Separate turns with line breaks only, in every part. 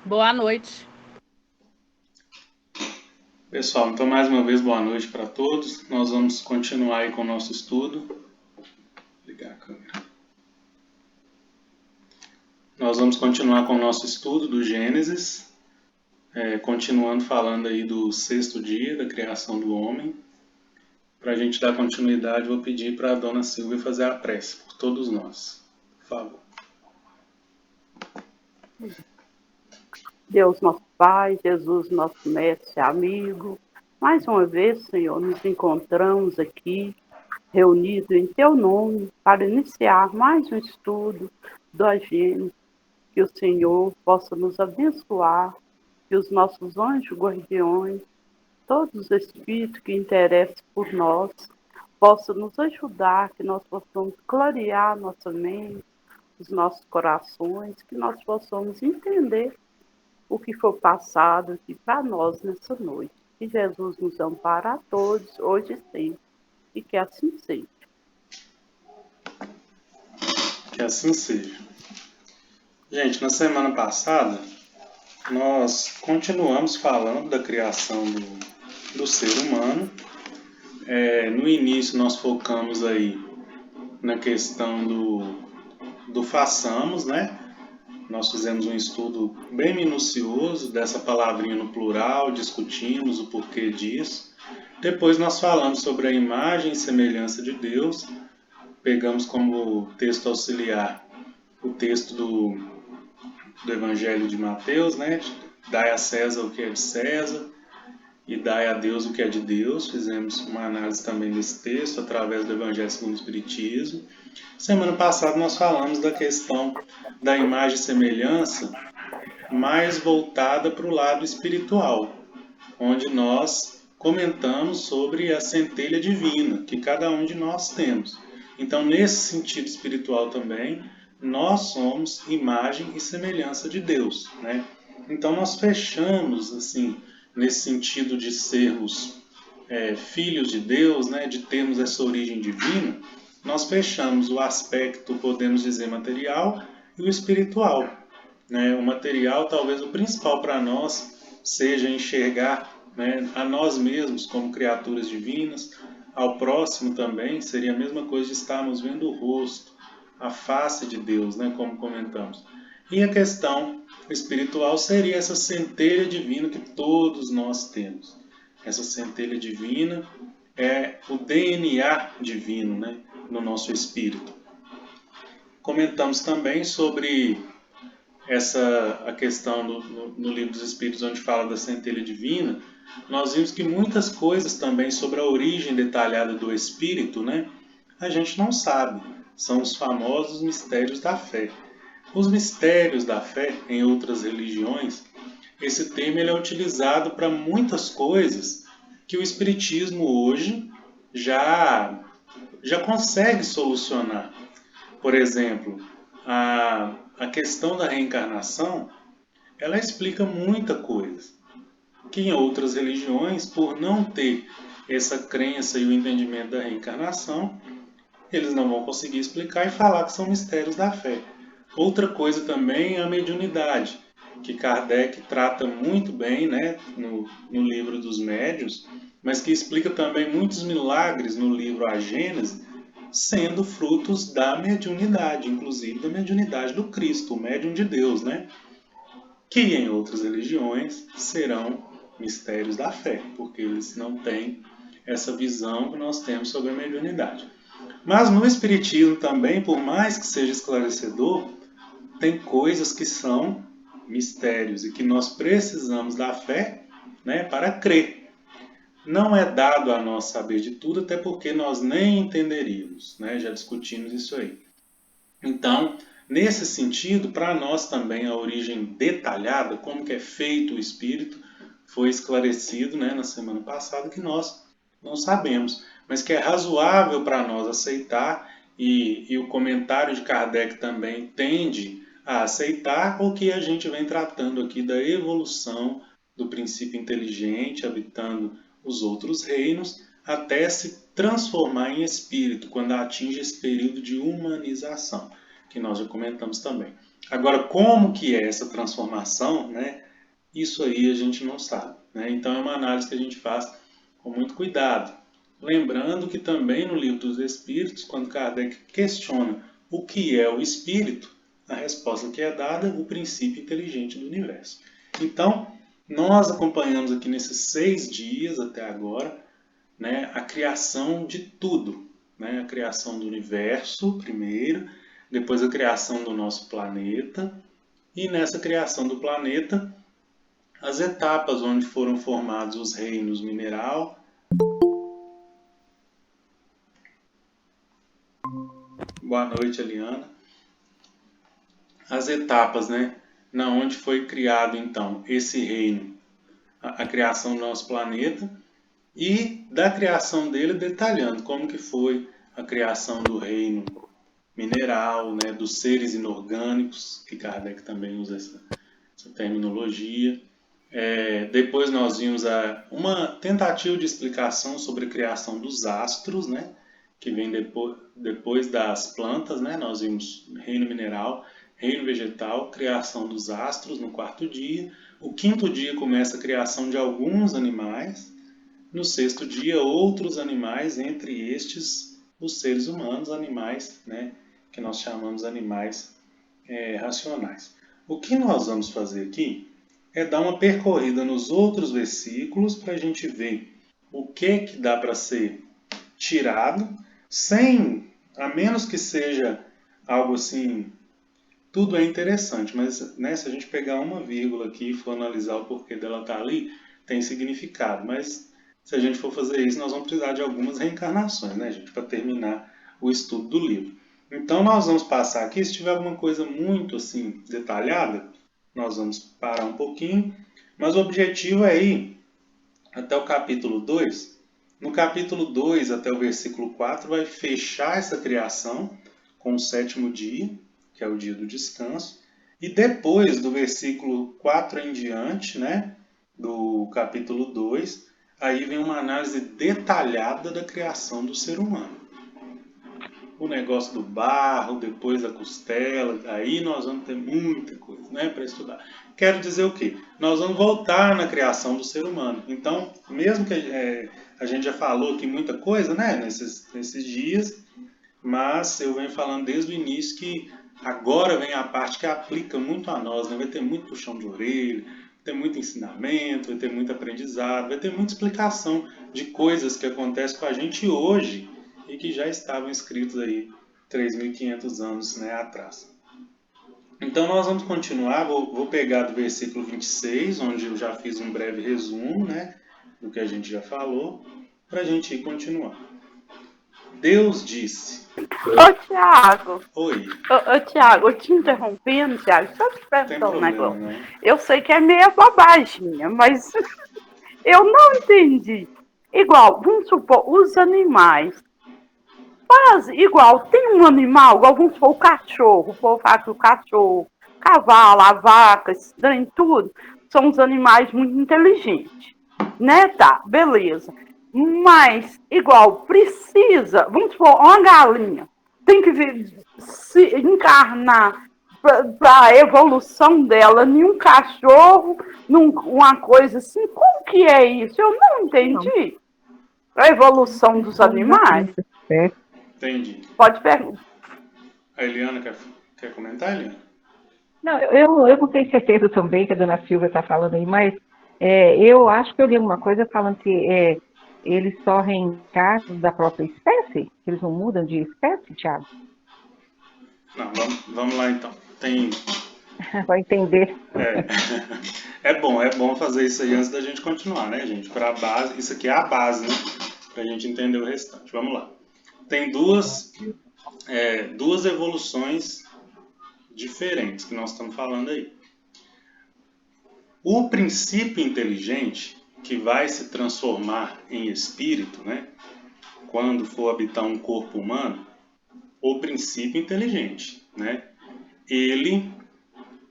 Boa noite.
Pessoal, então mais uma vez boa noite para todos. Nós vamos continuar aí com o nosso estudo. Vou ligar a câmera. Nós vamos continuar com o nosso estudo do Gênesis, continuando falando aí do sexto dia da criação do homem. Para a gente dar continuidade, vou pedir para a dona Silvia fazer a prece por todos nós. Por favor.
Deus nosso Pai, Jesus nosso mestre, amigo, mais uma vez, Senhor, nos encontramos aqui, reunidos em Teu nome, para iniciar mais um estudo do Gênesis. Que o Senhor possa nos abençoar, que os nossos anjos guardiões, todos os espíritos que interessam por nós, possam nos ajudar, que nós possamos clarear nossa mente, os nossos corações, que nós possamos entender o que foi passado aqui para nós nessa noite. Que Jesus nos ampare a todos, hoje e sempre, e que assim seja.
Que assim seja. Gente, na semana passada, nós continuamos falando da criação do ser humano. No início, nós focamos aí na questão do façamos, né? Nós fizemos um estudo bem minucioso dessa palavrinha no plural, discutimos o porquê disso. Depois nós falamos sobre a imagem e semelhança de Deus, pegamos como texto auxiliar o texto do Evangelho de Mateus, né? Dai a César o que é de César e dai a Deus o que é de Deus. Fizemos uma análise também desse texto através do Evangelho segundo o Espiritismo. Semana passada nós falamos da questão da imagem e semelhança mais voltada para o lado espiritual, onde nós comentamos sobre a centelha divina que cada um de nós temos. Então, nesse sentido espiritual também, nós somos imagem e semelhança de Deus, né? Então, nós fechamos, assim, nesse sentido de sermos filhos de Deus, né? De termos essa origem divina, nós fechamos o aspecto, podemos dizer, material e o espiritual, né? O material, talvez o principal para nós, seja enxergar, né, a nós mesmos como criaturas divinas, ao próximo também, seria a mesma coisa de estarmos vendo o rosto, a face de Deus, né, como comentamos. E a questão espiritual seria essa centelha divina que todos nós temos. Essa centelha divina é o DNA divino, né, no nosso espírito. Comentamos também sobre a questão no Livro dos Espíritos, onde fala da centelha divina. Nós vimos que muitas coisas também sobre a origem detalhada do espírito, né, a gente não sabe. São os famosos mistérios da fé. Os mistérios da fé, em outras religiões, esse termo ele é utilizado para muitas coisas que o Espiritismo hoje já consegue solucionar. Por exemplo, a questão da reencarnação, ela explica muita coisa que em outras religiões, por não ter essa crença e o entendimento da reencarnação, eles não vão conseguir explicar e falar que são mistérios da fé. Outra coisa também é a mediunidade, que Kardec trata muito bem, né, no livro dos Médiuns, mas que explica também muitos milagres no livro A Gênese, sendo frutos da mediunidade, inclusive da mediunidade do Cristo, o médium de Deus, né? Que em outras religiões serão mistérios da fé, porque eles não têm essa visão que nós temos sobre a mediunidade. Mas no Espiritismo também, por mais que seja esclarecedor, tem coisas que são mistérios e que nós precisamos da fé, né, para crer. Não é dado a nós saber de tudo, até porque nós nem entenderíamos, né? Já discutimos isso aí. Então, nesse sentido, para nós também a origem detalhada, como que é feito o espírito, foi esclarecido, né, na semana passada, que nós não sabemos, mas que é razoável para nós aceitar, e o comentário de Kardec também tende a aceitar o que a gente vem tratando aqui da evolução do princípio inteligente habitando os outros reinos, até se transformar em espírito, quando atinge esse período de humanização, que nós já comentamos também. Agora, como que é essa transformação, né? Isso aí a gente não sabe, né? Então é uma análise que a gente faz com muito cuidado. Lembrando que também no Livro dos Espíritos, quando Kardec questiona o que é o espírito, a resposta que é dada é o princípio inteligente do universo. Então, nós acompanhamos aqui nesses 6 dias até agora, né, a criação de tudo, né? A criação do universo primeiro, depois a criação do nosso planeta, e nessa criação do planeta, as etapas onde foram formados os reinos mineral. Boa noite, Eliana. As etapas, né, na onde foi criado então esse reino, a criação do nosso planeta, e da criação dele detalhando como que foi a criação do reino mineral, né, dos seres inorgânicos, que Kardec também usa essa terminologia. Depois nós vimos uma tentativa de explicação sobre a criação dos astros, né, que vem depois das plantas, né, nós vimos reino mineral, reino vegetal, criação dos astros no 4º dia. O 5º dia começa a criação de alguns animais. No 6º dia, outros animais, entre estes os seres humanos, animais, né, que nós chamamos animais racionais. O que nós vamos fazer aqui é dar uma percorrida nos outros versículos para a gente ver o que dá para ser tirado, sem, a menos que seja algo assim, tudo é interessante, mas né, se a gente pegar uma vírgula aqui e for analisar o porquê dela estar ali, tem significado, mas se a gente for fazer isso, nós vamos precisar de algumas reencarnações, né, gente, para terminar o estudo do livro. Então nós vamos passar aqui, se tiver alguma coisa muito assim detalhada, nós vamos parar um pouquinho, mas o objetivo é ir até o capítulo 2. No capítulo 2 até o versículo 4 vai fechar essa criação com o 7º dia, que é o dia do descanso, e depois do versículo 4 em diante, né, do capítulo 2, aí vem uma análise detalhada da criação do ser humano. O negócio do barro, depois da costela, aí nós vamos ter muita coisa, né, para estudar. Quero dizer o quê? Nós vamos voltar na criação do ser humano. Então, mesmo que a gente já falou aqui muita coisa, né, nesses dias, mas eu venho falando desde o início que agora vem a parte que aplica muito a nós, né? Vai ter muito puxão de orelha, vai ter muito ensinamento, vai ter muito aprendizado, vai ter muita explicação de coisas que acontecem com a gente hoje e que já estavam escritos aí 3.500 anos, né, atrás. Então nós vamos continuar, vou pegar do versículo 26, onde eu já fiz um breve resumo, né, do que a gente já falou, para a gente ir continuando. Deus disse.
Ô, Tiago.
Oi.
Ô, Tiago, eu te interrompendo, Tiago, só te perguntar um negócio.
Não.
Eu sei que é meio bobagem, mas eu não entendi. Igual, vamos supor, os animais. Faz igual, tem um animal, igual vamos supor, o cachorro. O povo fala que o cachorro, cavalo, a vaca, esse trem, tudo, são uns animais muito inteligentes. Né? Tá, beleza. Mas, igual, precisa, vamos supor, uma galinha tem que se encarnar para a evolução dela em um cachorro, uma coisa assim. Como que é isso? Eu não entendi. A evolução dos animais.
Entendi.
Pode perguntar.
A Eliana quer comentar, Eliana?
Não, eu não tenho certeza também que a dona Silvia está falando aí, mas eu acho que eu li alguma coisa falando que eles só reencarnam da própria espécie? Que eles não mudam de espécie, Thiago?
Não, vamos lá então. Tem...
Vai entender.
É bom fazer isso aí antes da gente continuar, né, gente? Para a base, isso aqui é a base, né? Para a gente entender o restante. Vamos lá. Tem duas evoluções diferentes que nós estamos falando aí. O princípio inteligente, que vai se transformar em espírito, né, quando for habitar um corpo humano, o princípio inteligente, né, ele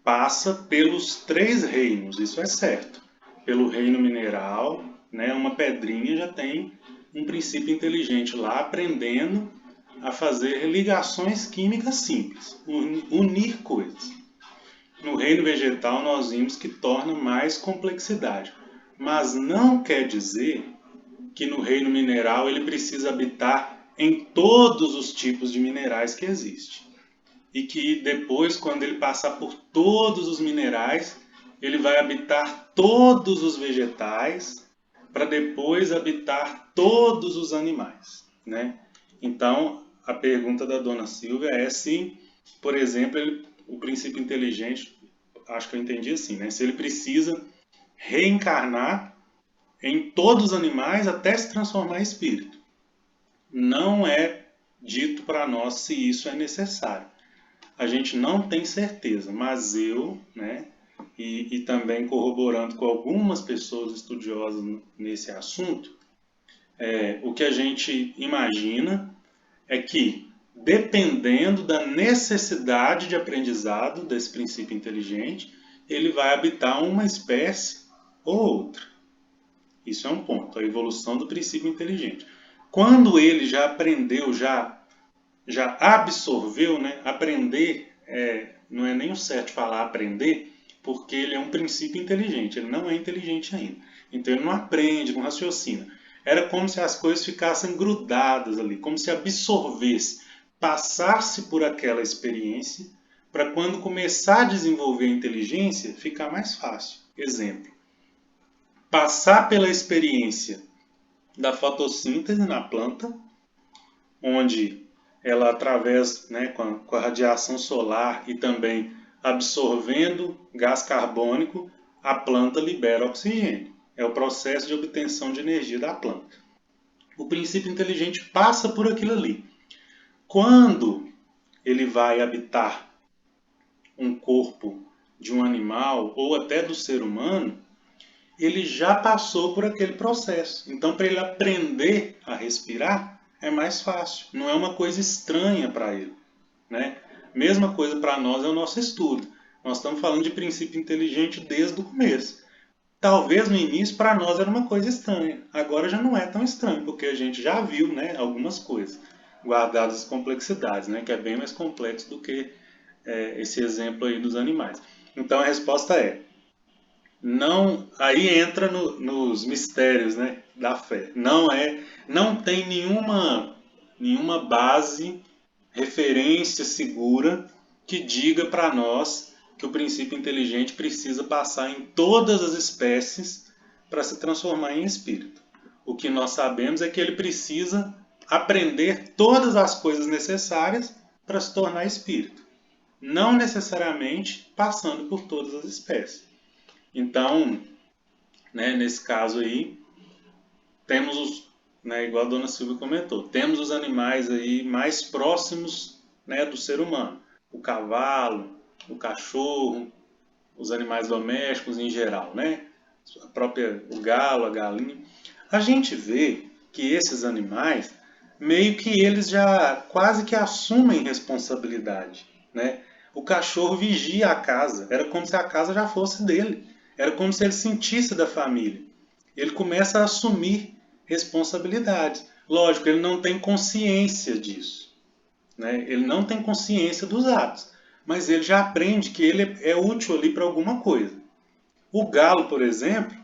passa pelos 3 reinos, isso é certo. Pelo reino mineral, né, uma pedrinha já tem um princípio inteligente lá aprendendo a fazer ligações químicas simples, unir coisas. no reino vegetal nós vimos que torna mais complexidade. Mas não quer dizer que no reino mineral ele precisa habitar em todos os tipos de minerais que existem. E que depois, quando ele passar por todos os minerais, ele vai habitar todos os vegetais, para depois habitar todos os animais, né? Então, a pergunta da dona Silvia é se, por exemplo, o princípio inteligente, acho que eu entendi assim, né? Se ele precisa reencarnar em todos os animais até se transformar em espírito. Não é dito para nós se isso é necessário. A gente não tem certeza, mas eu, né, e também corroborando com algumas pessoas estudiosas nesse assunto, o que a gente imagina é que, dependendo da necessidade de aprendizado desse princípio inteligente, ele vai habitar uma espécie ou outra. Isso é um ponto, a evolução do princípio inteligente. Quando ele já aprendeu, já absorveu, né? Aprender, não é nem o certo falar aprender, porque ele é um princípio inteligente, ele não é inteligente ainda. Então ele não aprende, não raciocina. Era como se as coisas ficassem grudadas ali, como se absorvesse, passasse por aquela experiência, para quando começar a desenvolver a inteligência, ficar mais fácil. Exemplo, passar pela experiência da fotossíntese na planta, onde ela, através, né, com a radiação solar e também absorvendo gás carbônico, a planta libera oxigênio. É o processo de obtenção de energia da planta. O princípio inteligente passa por aquilo ali. Quando ele vai habitar um corpo de um animal ou até do ser humano, ele já passou por aquele processo. Então, para ele aprender a respirar, é mais fácil. Não é uma coisa estranha para ele, né? Mesma coisa para nós é o nosso estudo. Nós estamos falando de princípio inteligente desde o começo. Talvez no início para nós era uma coisa estranha. Agora já não é tão estranho, porque a gente já viu, né, algumas coisas, guardadas as complexidades, né, que é bem mais complexo do que esse exemplo aí dos animais. Então a resposta é: não, aí entra nos mistérios, né, da fé. Não tem nenhuma base, referência segura que diga para nós que o princípio inteligente precisa passar em todas as espécies para se transformar em espírito. O que nós sabemos é que ele precisa aprender todas as coisas necessárias para se tornar espírito, não necessariamente passando por todas as espécies. Então, né, nesse caso aí, temos igual a dona Silvia comentou, temos os animais aí mais próximos, né, do ser humano. O cavalo, o cachorro, os animais domésticos em geral, né? O galo, a galinha. A gente vê que esses animais, meio que eles já quase que assumem responsabilidade, né? O cachorro vigia a casa, era como se a casa já fosse dele. Era como se ele sentisse da família. Ele começa a assumir responsabilidades. Lógico, ele não tem consciência disso, né? Ele não tem consciência dos atos, mas ele já aprende que ele é útil ali para alguma coisa. O galo, por exemplo,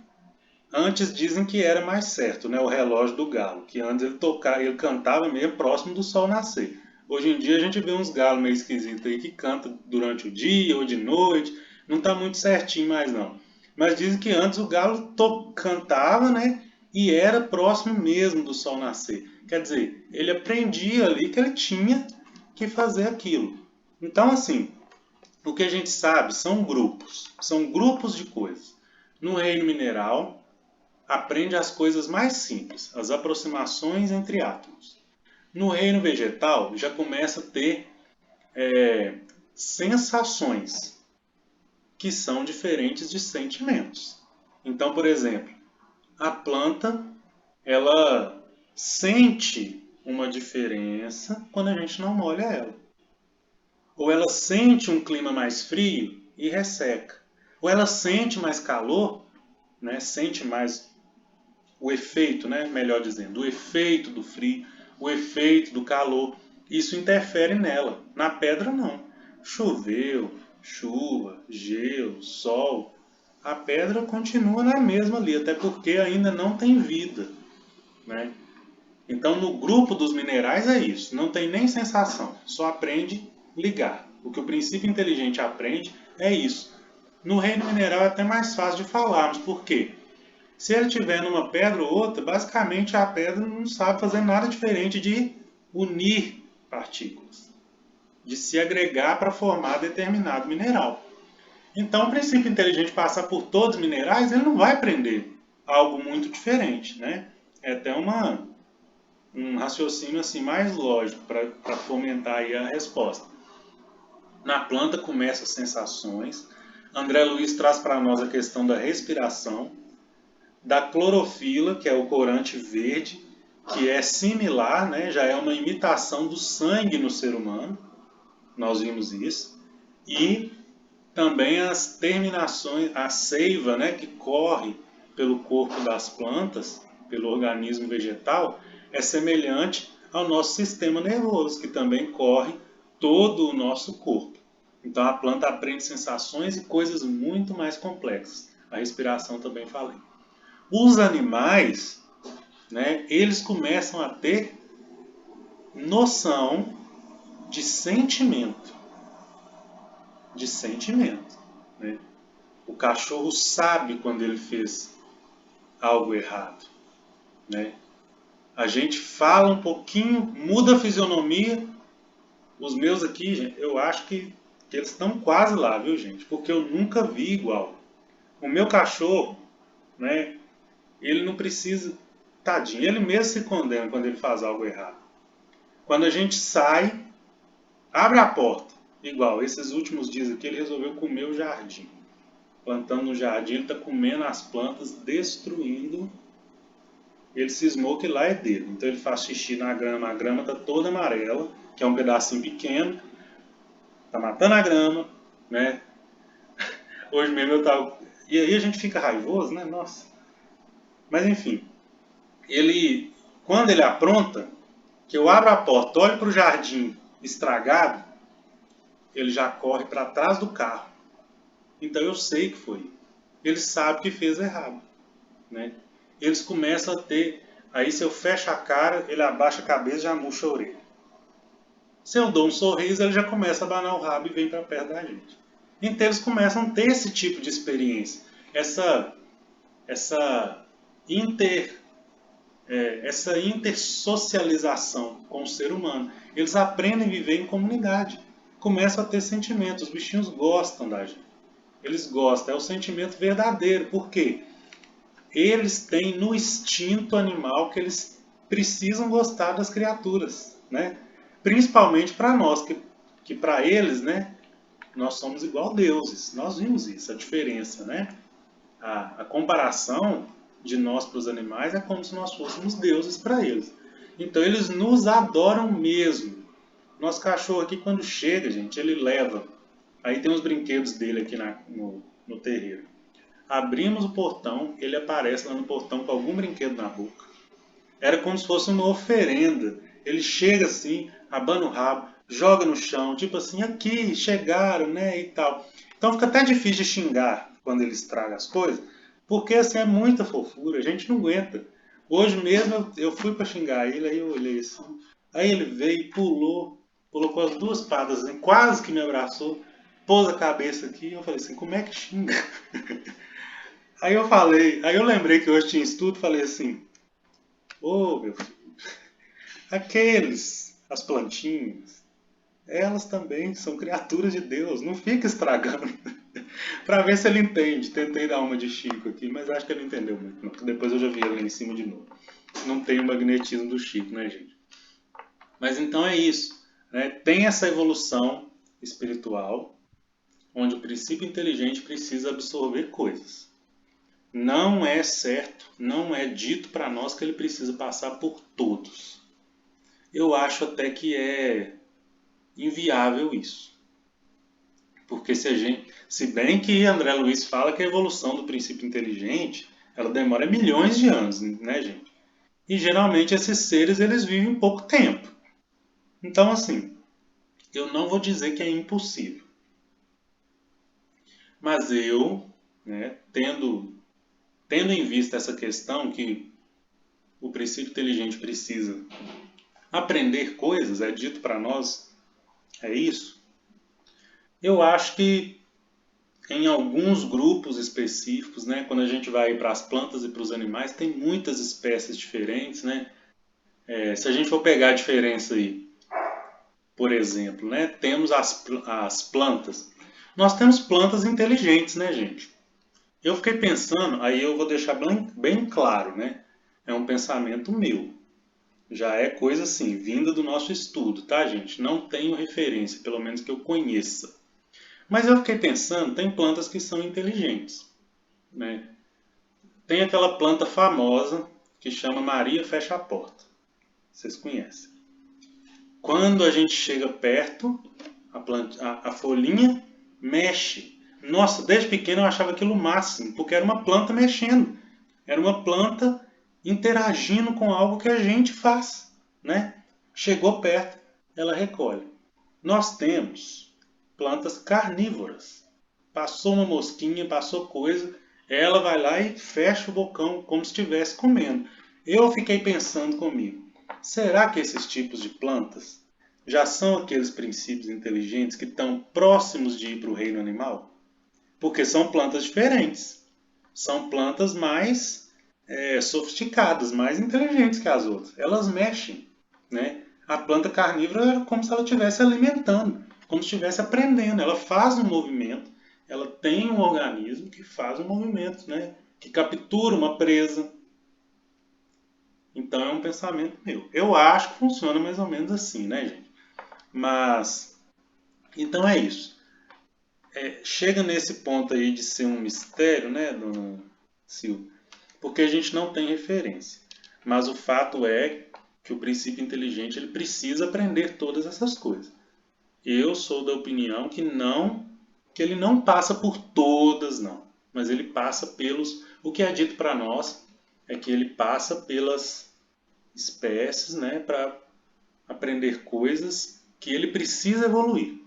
antes dizem que era mais certo, né? O relógio do galo, que antes ele cantava meio próximo do sol nascer. Hoje em dia a gente vê uns galos meio esquisitos aí que cantam durante o dia ou de noite, não está muito certinho mais não. Mas dizem que antes o galo cantava, né? E era próximo mesmo do sol nascer. Quer dizer, ele aprendia ali que ele tinha que fazer aquilo. Então, assim, o que a gente sabe são grupos de coisas. No reino mineral, aprende as coisas mais simples, as aproximações entre átomos. No reino vegetal, já começa a ter sensações, que são diferentes de sentimentos. Então, por exemplo, a planta, ela sente uma diferença quando a gente não molha ela. Ou ela sente um clima mais frio e resseca. Ou ela sente mais calor, né? Sente mais o efeito, né? Melhor dizendo, o efeito do frio, o efeito do calor. Isso interfere nela. Na pedra, não. Choveu, chuva, gelo, sol, a pedra continua na mesma ali, até porque ainda não tem vida, né? Então, no grupo dos minerais é isso, não tem nem sensação, só aprende ligar. O que o princípio inteligente aprende é isso. No reino mineral é até mais fácil de falarmos, por quê? Se ele tiver numa pedra ou outra, basicamente a pedra não sabe fazer nada diferente de unir partículas, de se agregar para formar determinado mineral. Então, o princípio inteligente passar por todos os minerais, ele não vai aprender algo muito diferente, né? É até um raciocínio assim mais lógico para fomentar aí a resposta. Na planta começam as sensações. André Luiz traz para nós a questão da respiração, da clorofila, que é o corante verde, que é similar, né? Já é uma imitação do sangue no ser humano. Nós vimos isso. E também as terminações, a seiva, né, que corre pelo corpo das plantas, pelo organismo vegetal, é semelhante ao nosso sistema nervoso, que também corre todo o nosso corpo. Então a planta aprende sensações e coisas muito mais complexas. A respiração também falei. Os animais, né, eles começam a ter noção de sentimento. De sentimento, né? O cachorro sabe quando ele fez algo errado, né? A gente fala um pouquinho, muda a fisionomia. Os meus aqui, gente, eu acho que eles estão quase lá, viu, gente? Porque eu nunca vi igual. O meu cachorro, né? Ele não precisa, tadinho, ele mesmo se condena quando ele faz algo errado. Quando a gente sai, abre a porta. Igual, esses últimos dias aqui ele resolveu comer o jardim. Plantando no jardim, ele está comendo as plantas, destruindo. Ele cismou que lá é dele. Então ele faz xixi na grama, a grama está toda amarela, que é um pedacinho pequeno. Está matando a grama, né? Hoje mesmo eu tava... E aí a gente fica raivoso, né? Nossa. Mas enfim, ele, quando ele apronta, que eu abro a porta, olho para o jardim estragado, ele já corre para trás do carro. Então eu sei que foi. Ele sabe que fez errado, né? Eles começam a ter... Aí se eu fecho a cara, ele abaixa a cabeça e já murcha a orelha. Se eu dou um sorriso, ele já começa a abanar o rabo e vem para perto da gente. Então eles começam a ter esse tipo de experiência. Essa intersocialização com o ser humano. Eles aprendem a viver em comunidade. Começam a ter sentimentos. Os bichinhos gostam da gente. Eles gostam. É o sentimento verdadeiro. Por quê? Eles têm no instinto animal que eles precisam gostar das criaturas, né? Principalmente para nós, que para eles, né, nós somos igual deuses. Nós vimos isso, a diferença, né? A comparação de nós para os animais é como se nós fôssemos deuses para eles. Então eles nos adoram mesmo. Nosso cachorro aqui, quando chega, gente, ele leva. Aí tem os brinquedos dele aqui no terreiro. Abrimos o portão, ele aparece lá no portão com algum brinquedo na boca. Era como se fosse uma oferenda. Ele chega assim, abana o rabo, joga no chão, tipo assim, aqui, chegaram, né, e tal. Então fica até difícil de xingar quando ele estraga as coisas, porque assim é muita fofura, a gente não aguenta. Hoje mesmo eu fui para xingar ele, aí eu olhei assim, aí ele veio e pulou com as duas patas, assim, quase que me abraçou, pôs a cabeça aqui, e eu falei assim, como é que xinga? Aí eu lembrei que hoje tinha estudo, falei assim, ô meu filho, as plantinhas, elas também são criaturas de Deus, não fica estragando. Para ver se ele entende. Tentei dar uma de Chico aqui, mas acho que ele não entendeu muito. Não. Depois eu já vi ele lá em cima de novo. Não tem o magnetismo do Chico, né, gente? Mas então é isso, né? Tem essa evolução espiritual, onde o princípio inteligente precisa absorver coisas. Não é certo, não é dito para nós que ele precisa passar por todos. Eu acho até que é inviável isso. Porque se bem que André Luiz fala que a evolução do princípio inteligente, ela demora milhões de anos, né, gente? E geralmente esses seres eles vivem pouco tempo. Então assim, eu não vou dizer que é impossível. Mas eu, né, tendo em vista essa questão que o princípio inteligente precisa aprender coisas, é dito para nós, é isso. Eu acho que em alguns grupos específicos, né, quando a gente vai para as plantas e para os animais, tem muitas espécies diferentes, né? Se a gente for pegar a diferença aí, por exemplo, né, temos as plantas. Nós temos plantas inteligentes, né, gente? Eu fiquei pensando, aí eu vou deixar bem claro, né? É um pensamento meu. Já é coisa assim, vinda do nosso estudo, tá, gente? Não tenho referência, pelo menos que eu conheça. Mas eu fiquei pensando, tem plantas que são inteligentes, né? Tem aquela planta famosa que chama Maria Fecha a Porta. Vocês conhecem. Quando a gente chega perto, a folhinha mexe. Nossa, desde pequeno eu achava aquilo o máximo, porque era uma planta mexendo. Era uma planta interagindo com algo que a gente faz, né? Chegou perto, ela recolhe. Nós temos plantas carnívoras. Passou uma mosquinha, passou coisa, ela vai lá e fecha o bocão como se estivesse comendo. Eu fiquei pensando comigo, será que esses tipos de plantas já são aqueles princípios inteligentes que estão próximos de ir para o reino animal? Porque são plantas diferentes. São plantas mais sofisticadas, mais inteligentes que as outras. Elas mexem, né? A planta carnívora é como se ela estivesse alimentando, como se estivesse aprendendo. Ela faz um movimento, ela tem um organismo que faz um movimento, né? Que captura uma presa. Então é um pensamento meu. Eu acho que funciona mais ou menos assim, né, gente? Mas, então é isso. Chega nesse ponto aí de ser um mistério, né, dona Silvia? Porque a gente não tem referência. Mas o fato é que o princípio inteligente ele precisa aprender todas essas coisas. Eu sou da opinião que ele não passa por todas, não. Mas ele passa pelos... O que é dito para nós é que ele passa pelas espécies, né, para aprender coisas que ele precisa evoluir.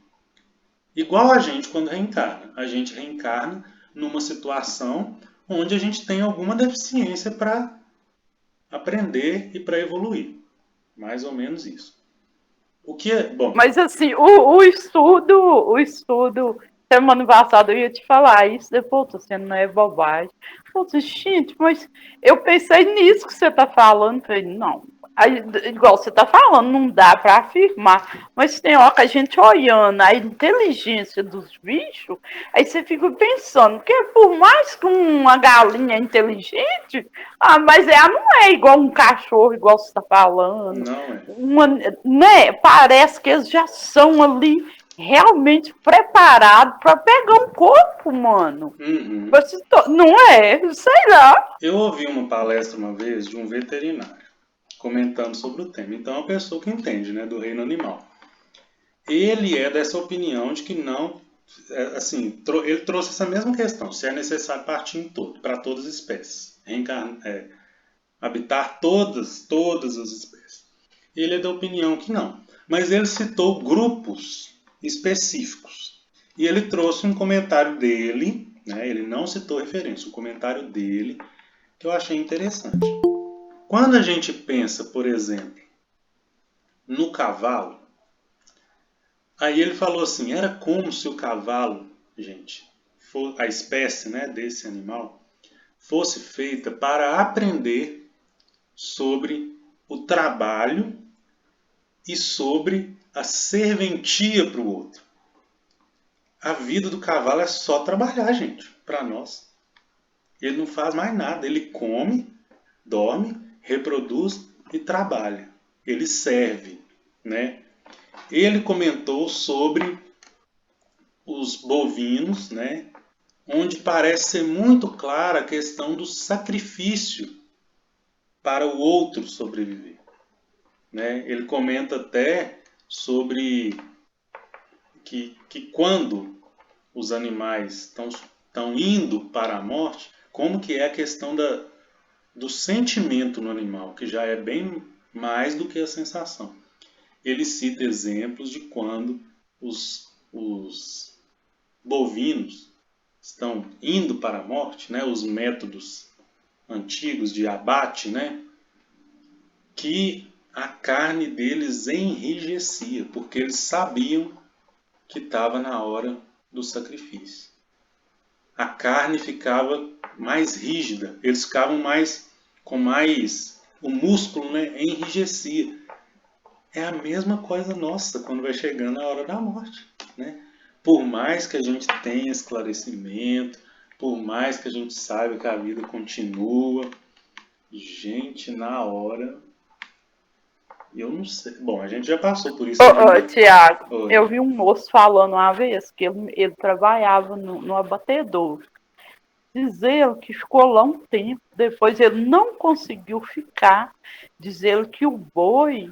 Igual a gente quando reencarna. A gente reencarna numa situação onde a gente tem alguma deficiência para aprender e para evoluir. Mais ou menos isso. O que é bom?
Mas assim, o estudo, semana passada eu ia te falar isso, depois tô sendo não é bobagem. Pô, gente, mas eu pensei nisso que você tá falando, falei, não. Aí, igual você tá falando, não dá para afirmar, mas tem hora que a gente olhando a inteligência dos bichos, aí você fica pensando, porque por mais que uma galinha é inteligente, mas ela não é igual um cachorro, igual você tá falando.
Não é.
Né? Parece que eles já são ali realmente preparados para pegar um corpo, mano.
Uhum.
Não é? Sei lá.
Eu ouvi uma palestra uma vez de um veterinário comentando sobre o tema. Então é uma pessoa que entende, né, do reino animal. Ele é dessa opinião de que não, assim, ele trouxe essa mesma questão, se é necessário partir em todo, para todas as espécies, habitar todas as espécies. Ele é da opinião que não. Mas ele citou grupos específicos. E ele trouxe um comentário dele, né? Ele não citou referência, um comentário dele que eu achei interessante. Quando a gente pensa, por exemplo, no cavalo, aí ele falou assim, era como se o cavalo, gente, a espécie, né, desse animal, fosse feita para aprender sobre o trabalho e sobre a serventia para o outro. A vida do cavalo é só trabalhar, gente, para nós. Ele não faz mais nada. Ele come, dorme, reproduz e trabalha. Ele serve, né? Ele comentou sobre os bovinos, né? Onde parece ser muito clara a questão do sacrifício para o outro sobreviver. Né? Ele comenta até sobre que quando os animais estão indo para a morte, como que é a questão do sentimento no animal, que já é bem mais do que a sensação. Ele cita exemplos de quando os bovinos estão indo para a morte, né, os métodos antigos de abate, né, que a carne deles enrijecia, porque eles sabiam que estava na hora do sacrifício. A carne ficava mais rígida, eles ficavam com mais, o músculo, né, enrijecia. É a mesma coisa nossa quando vai chegando a hora da morte, né? Por mais que a gente tenha esclarecimento, por mais que a gente saiba que a vida continua, gente, na hora, eu não sei. Bom, a gente já passou por isso.
Tiago, eu vi um moço falando uma vez que ele trabalhava no abatedouro. Diz ele que ficou lá um tempo, depois ele não conseguiu ficar. Diz ele que o boi,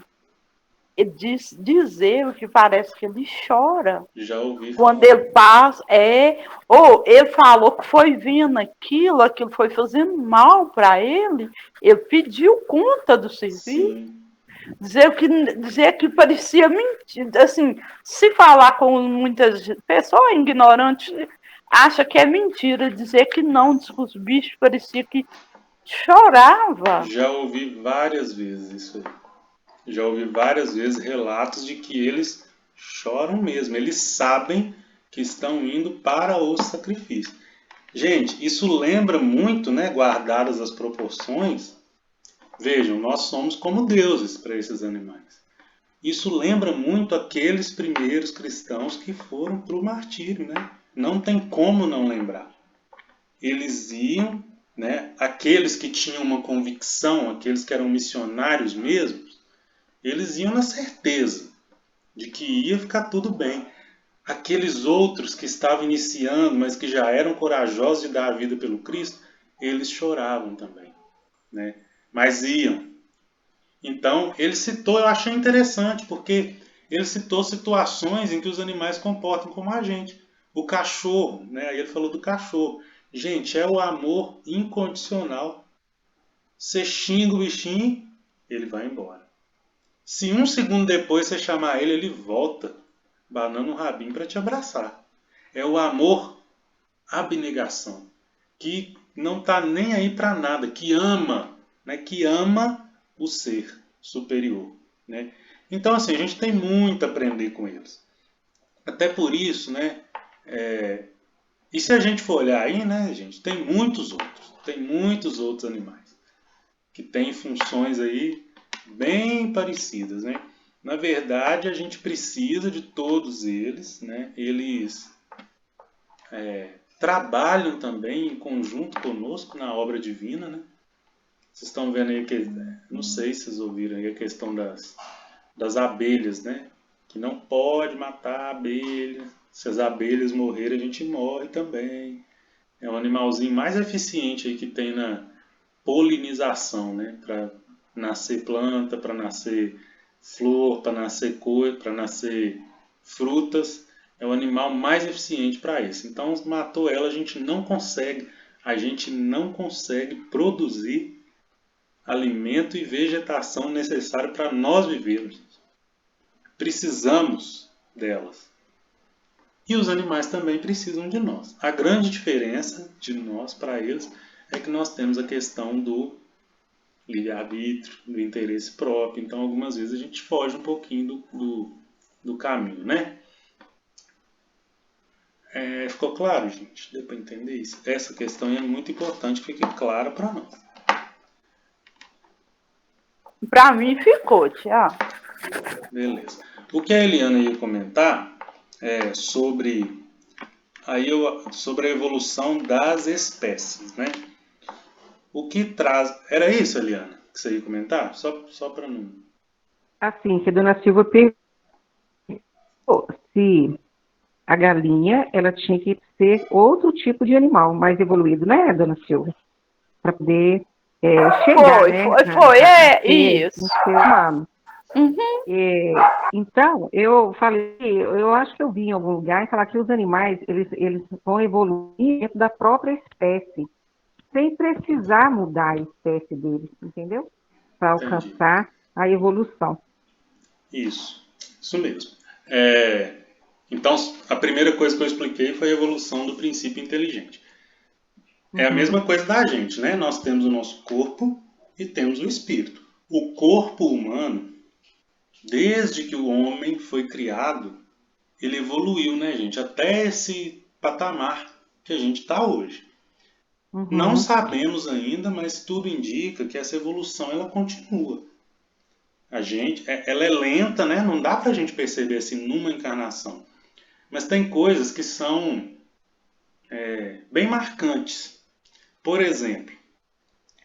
diz ele que parece que ele chora.
Já ouvi
quando ele passa, ele falou que foi vendo aquilo foi fazendo mal para ele pediu conta do serviço.
Sim.
Dizer que parecia mentira, assim, se falar com muitas pessoas ignorantes, acha que é mentira, dizer que não, diz que os bichos parecia que chorava.
Já ouvi várias vezes isso aí. Já ouvi várias vezes relatos de que eles choram mesmo, eles sabem que estão indo para o sacrifício. Gente, isso lembra muito, né, guardadas as proporções, vejam, nós somos como deuses para esses animais. Isso lembra muito aqueles primeiros cristãos que foram para o martírio, né? Não tem como não lembrar. Eles iam, né, aqueles que tinham uma convicção, aqueles que eram missionários mesmos, eles iam na certeza de que ia ficar tudo bem. Aqueles outros que estavam iniciando, mas que já eram corajosos de dar a vida pelo Cristo, eles choravam também, né? Mas iam. Então, ele citou, eu achei interessante, porque ele citou situações em que os animais comportam como a gente. O cachorro, né? Aí ele falou do cachorro. Gente, é o amor incondicional. Você xinga o bichinho, ele vai embora. Se um segundo depois você chamar ele, ele volta, banando o rabinho para te abraçar. É o amor abnegação, que não está nem aí para nada, que ama, né? Que ama o ser superior, né? Então, assim, a gente tem muito a aprender com eles. Até por isso, né? E se a gente for olhar aí, né, gente, tem muitos outros animais que têm funções aí bem parecidas, né? Na verdade, a gente precisa de todos eles, né? Eles trabalham também em conjunto conosco na obra divina, né? Vocês estão vendo aí que, não sei se vocês ouviram aí a questão das abelhas, né? Que não pode matar a abelha. Se as abelhas morrerem, a gente morre também. É o animalzinho mais eficiente aí que tem na polinização, né? Para nascer planta, para nascer flor, para nascer coisa, para nascer frutas. É o animal mais eficiente para isso. Então, matou ela, a gente não consegue produzir alimento e vegetação necessário para nós vivermos. Precisamos delas. E os animais também precisam de nós. A grande diferença de nós para eles é que nós temos a questão do livre-arbítrio, do interesse próprio. Então, algumas vezes a gente foge um pouquinho do caminho, né? Ficou claro, gente? Deu para entender isso? Essa questão é muito importante que fique clara para nós.
Para mim ficou, Tiago.
Beleza. O que a Eliana ia comentar é sobre a evolução das espécies, né? O que traz... Era isso, Eliana, que você ia comentar? Só para não...
Assim, que a dona Silva perguntou se a galinha, ela tinha que ser outro tipo de animal, mais evoluído, né, dona Silva? Para poder chegar,
isso.
No ser humano.
Uhum.
Então, eu falei, eu acho que eu vi em algum lugar falar que os animais, eles vão evoluir dentro da própria espécie, sem precisar mudar a espécie deles, entendeu? Para alcançar a evolução.
Isso mesmo. Então, a primeira coisa que eu expliquei foi a evolução do princípio inteligente. É a
Uhum.
mesma coisa da gente, né? Nós temos o nosso corpo e temos o espírito. O corpo humano, desde que o homem foi criado, ele evoluiu, né, gente? Até esse patamar que a gente está hoje. Não
Uhum.
sabemos ainda, mas tudo indica que essa evolução ela continua. Ela é lenta, né? Não dá pra gente perceber assim numa encarnação. Mas tem coisas que são bem marcantes. Por exemplo,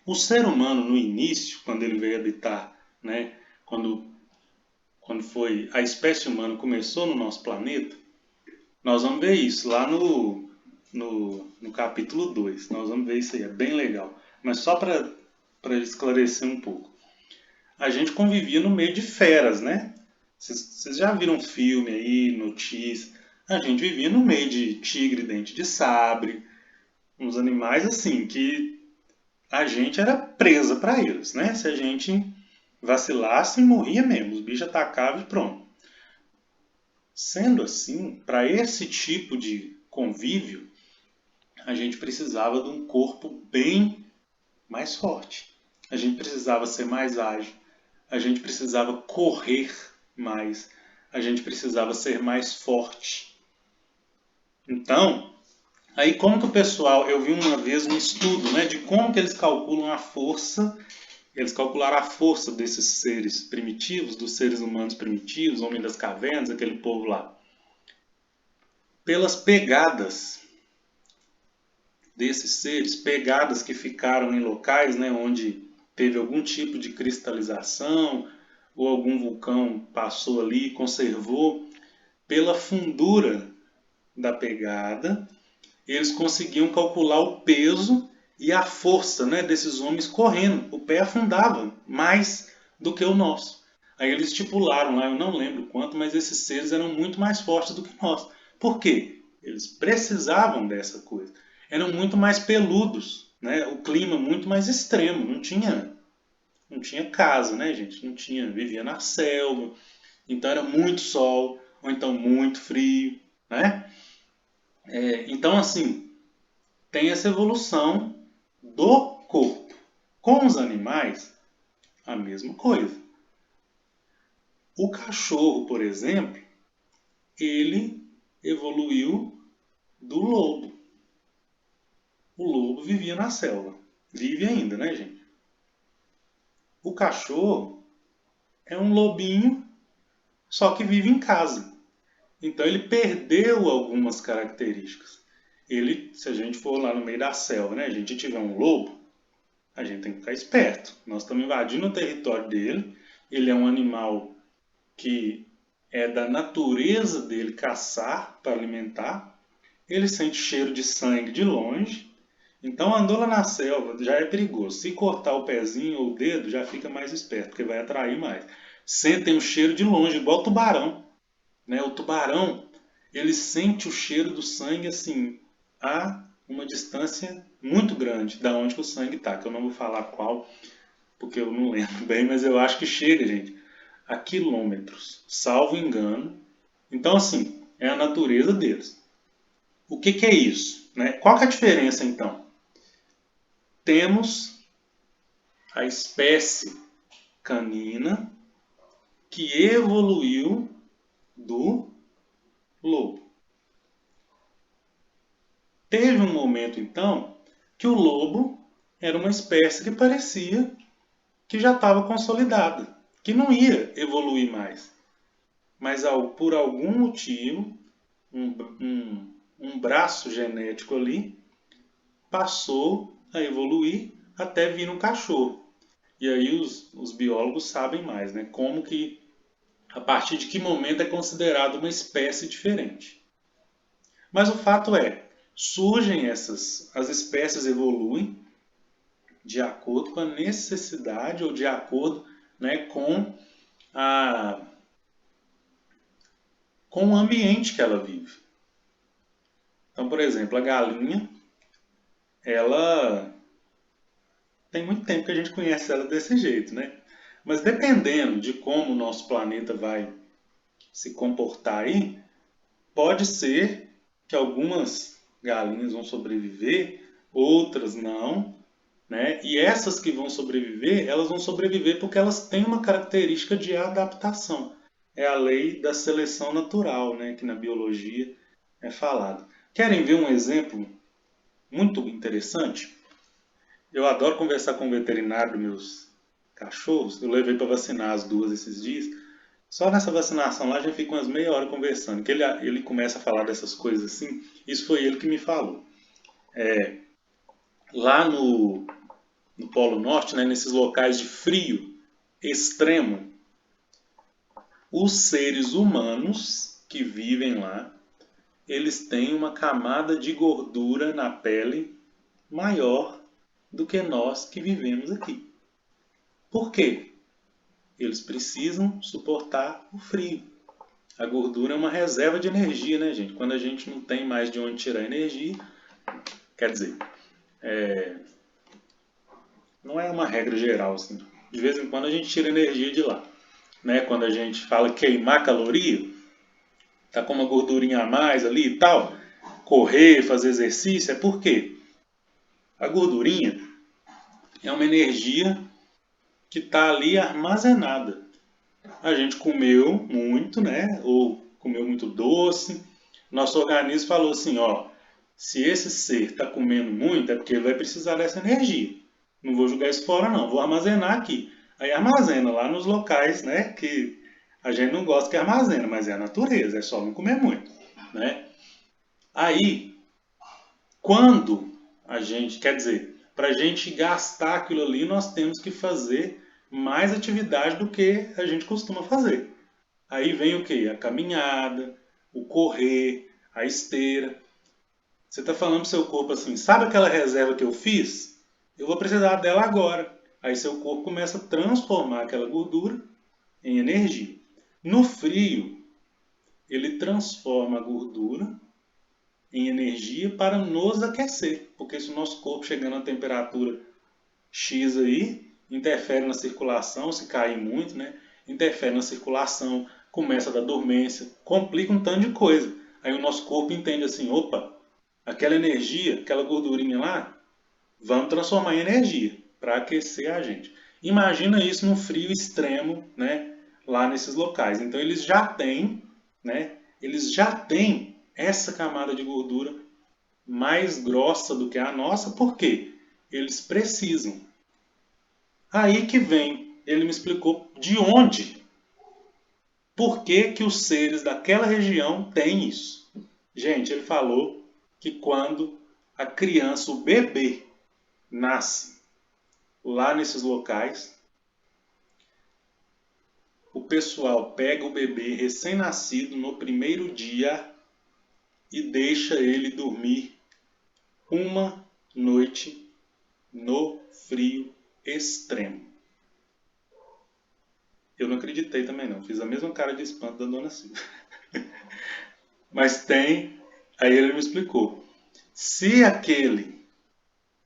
o ser humano no início, quando ele veio habitar, né? Quando, quando foi a espécie humana começou no nosso planeta, nós vamos ver isso lá no capítulo 2. Nós vamos ver isso aí, é bem legal. Mas só para esclarecer um pouco. A gente convivia no meio de feras, né? Vocês já viram filme aí, notícia. A gente vivia no meio de tigre, dente de sabre, uns animais assim que a gente era presa para eles, né? Se a gente vacilasse, morria mesmo. Os bichos atacavam e pronto. Sendo assim, para esse tipo de convívio, a gente precisava de um corpo bem mais forte. A gente precisava ser mais ágil. A gente precisava correr mais. A gente precisava ser mais forte. Então, aí como que o pessoal, eu vi uma vez um estudo, né, de como que eles calculam a força, eles calcularam a força desses seres primitivos, dos seres humanos primitivos, homem das cavernas, aquele povo lá, pelas pegadas desses seres, pegadas que ficaram em locais, né, onde teve algum tipo de cristalização ou algum vulcão passou ali e conservou, pela fundura da pegada, eles conseguiam calcular o peso e a força, né, desses homens correndo. O pé afundava mais do que o nosso. Aí eles estipularam lá, eu não lembro quanto, mas esses seres eram muito mais fortes do que nós. Por quê? Eles precisavam dessa coisa. Eram muito mais peludos, né? O clima muito mais extremo. Não tinha casa, né, gente? Não tinha, vivia na selva. Então era muito sol, ou então muito frio, né? Então, assim, tem essa evolução do corpo. Com os animais, a mesma coisa. O cachorro, por exemplo, ele evoluiu do lobo. O lobo vivia na selva. Vive ainda, né, gente? O cachorro é um lobinho, só que vive em casa. Então ele perdeu algumas características. Ele, se a gente for lá no meio da selva, né, a gente tiver um lobo, a gente tem que ficar esperto. Nós estamos invadindo o território dele. Ele é um animal que é da natureza dele caçar para alimentar. Ele sente cheiro de sangue de longe. Então andou lá na selva já é perigoso. Se cortar o pezinho ou o dedo, já fica mais esperto, porque vai atrair mais. Sentem o cheiro de longe, igual o tubarão, né? O tubarão, ele sente o cheiro do sangue assim a uma distância muito grande da onde que o sangue está, que eu não vou falar qual, porque eu não lembro bem, mas eu acho que chega, gente, a quilômetros, salvo engano. Então, assim, é a natureza deles. O que é isso? Né? Qual que é a diferença, então? Temos a espécie canina que evoluiu do lobo. Teve um momento, então, que o lobo era uma espécie que parecia que já estava consolidada, que não ia evoluir mais. Mas por algum motivo, um braço genético ali passou a evoluir até vir um cachorro. E aí os biólogos sabem mais, né? Como que, a partir de que momento é considerado uma espécie diferente. Mas o fato é, as espécies evoluem de acordo com a necessidade ou de acordo, né, a, com o ambiente que ela vive. Então, por exemplo, a galinha, ela tem muito tempo que a gente conhece ela desse jeito, né? Mas dependendo de como o nosso planeta vai se comportar aí, pode ser que algumas galinhas vão sobreviver, outras não, né? E essas que vão sobreviver, elas vão sobreviver porque elas têm uma característica de adaptação. É a lei da seleção natural, né? Que na biologia é falado. Querem ver um exemplo muito interessante? Eu adoro conversar com o veterinário dos meus cachorros. Eu levei para vacinar as duas esses dias. Só nessa vacinação lá a gente fica umas meia hora conversando. Que ele começa a falar dessas coisas assim. Isso foi ele que me falou. Lá no Polo Norte, né, nesses locais de frio extremo, os seres humanos que vivem lá, eles têm uma camada de gordura na pele maior do que nós que vivemos aqui. Por quê? Eles precisam suportar o frio. A gordura é uma reserva de energia, né, gente? Quando a gente não tem mais de onde tirar energia, quer dizer, não é uma regra geral, assim. De vez em quando a gente tira energia de lá. Né? Quando a gente fala queimar caloria, tá com uma gordurinha a mais ali e tal, correr, fazer exercício, é por quê? A gordurinha é uma energia que está ali armazenada. A gente comeu muito, né? Ou comeu muito doce. Nosso organismo falou assim, ó, se esse ser está comendo muito, é porque ele vai precisar dessa energia. Não vou jogar isso fora, não. Vou armazenar aqui. Aí armazena lá nos locais, né? Que a gente não gosta que armazena, mas é a natureza. É só não comer muito, né? Aí, quando a gente, quer dizer, para a gente gastar aquilo ali, nós temos que fazer mais atividade do que a gente costuma fazer. Aí vem o quê? A caminhada, o correr, a esteira. Você está falando para o seu corpo assim, sabe aquela reserva que eu fiz? Eu vou precisar dela agora. Aí seu corpo começa a transformar aquela gordura em energia. No frio, ele transforma a gordura em energia para nos aquecer. Porque se o nosso corpo chegando a temperatura X aí, interfere na circulação, se cair muito, né? Interfere na circulação, começa a dar dormência, complica um tanto de coisa. Aí o nosso corpo entende assim, opa, aquela energia, aquela gordurinha lá, vamos transformar em energia para aquecer a gente. Imagina isso no frio extremo, né, lá nesses locais. Então eles já têm, né, essa camada de gordura mais grossa do que a nossa, por quê? Eles precisam. Aí que vem, ele me explicou de onde, por que que os seres daquela região têm isso. Gente, ele falou que quando a criança, o bebê, nasce lá nesses locais, o pessoal pega o bebê recém-nascido no primeiro dia e deixa ele dormir uma noite no frio extremo. Eu não acreditei também não, fiz a mesma cara de espanto da dona Silvia. Mas tem, aí ele me explicou. Se aquele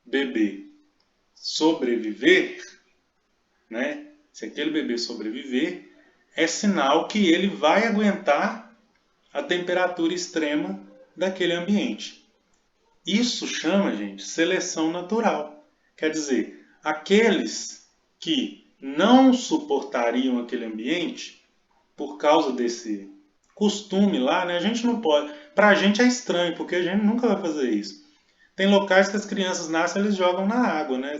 bebê sobreviver, né? Se aquele bebê sobreviver, é sinal que ele vai aguentar a temperatura extrema daquele ambiente. Isso chama, gente, seleção natural. Quer dizer, aqueles que não suportariam aquele ambiente, por causa desse costume lá, né? A gente não pode. Pra gente é estranho, porque a gente nunca vai fazer isso. Tem locais que as crianças nascem, eles jogam na água, né?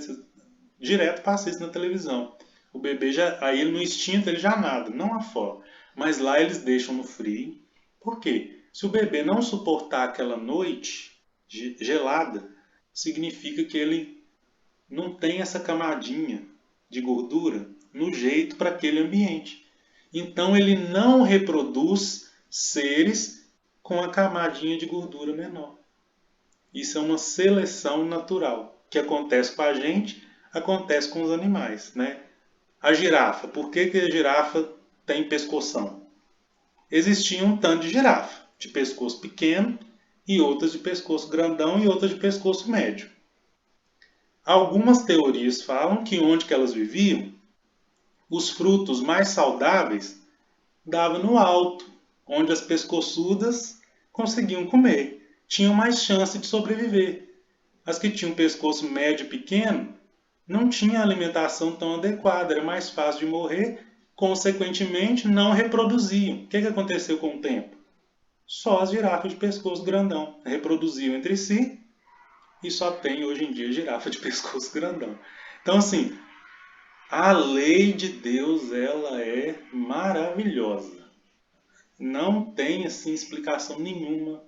Direto passa isso na televisão. O bebê já, aí no instinto ele já nada, não afoga. Mas lá eles deixam no frio. Por quê? Se o bebê não suportar aquela noite gelada, significa que ele não tem essa camadinha de gordura no jeito para aquele ambiente. Então ele não reproduz seres com a camadinha de gordura menor. Isso é uma seleção natural que acontece com a gente, acontece com os animais, né? A girafa, por que a girafa tem pescoção? Existia um tanto de girafa, de pescoço pequeno, e outras de pescoço grandão e outras de pescoço médio. Algumas teorias falam que onde que elas viviam, os frutos mais saudáveis davam no alto, onde as pescoçudas conseguiam comer, tinham mais chance de sobreviver. As que tinham pescoço médio e pequeno não tinham alimentação tão adequada, era mais fácil de morrer, consequentemente não reproduziam. O que aconteceu com o tempo? Só as girafas de pescoço grandão reproduziam entre si e só tem hoje em dia girafa de pescoço grandão. Então assim, a lei de Deus ela é maravilhosa. Não tem assim explicação nenhuma.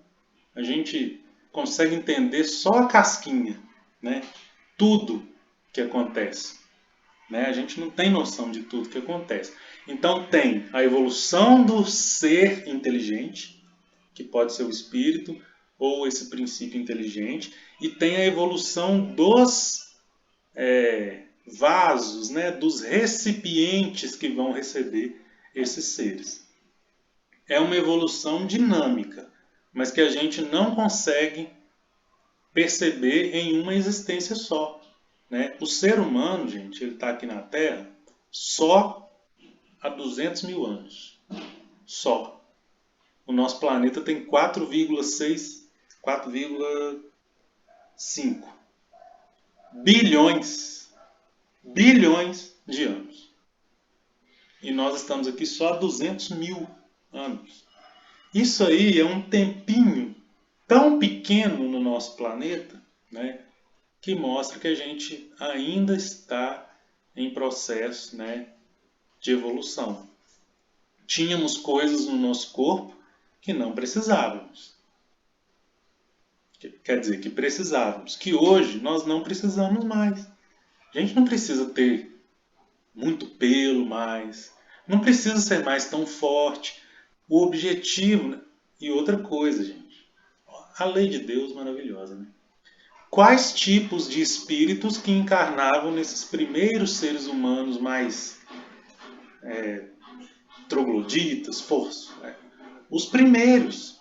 A gente consegue entender só a casquinha, né? Tudo que acontece, né? A gente não tem noção de tudo que acontece. Então tem a evolução do ser inteligente, que pode ser o espírito ou esse princípio inteligente, e tem a evolução dos vasos, né? Dos recipientes que vão receber esses seres. É uma evolução dinâmica, mas que a gente não consegue perceber em uma existência só, né? O ser humano, gente, ele está aqui na Terra só há 200 mil anos. Só. O nosso planeta tem 4,6, 4,5 bilhões de anos. E nós estamos aqui só há 200 mil anos. Isso aí é um tempinho tão pequeno no nosso planeta, né, que mostra que a gente ainda está em processo, né, de evolução. Tínhamos coisas no nosso corpo que não precisávamos. Quer dizer, que precisávamos. Que hoje nós não precisamos mais. A gente não precisa ter muito pelo mais. Não precisa ser mais tão forte. O objetivo... Né? E outra coisa, gente. A lei de Deus maravilhosa, né? Quais tipos de espíritos que encarnavam nesses primeiros seres humanos mais trogloditas, os primeiros,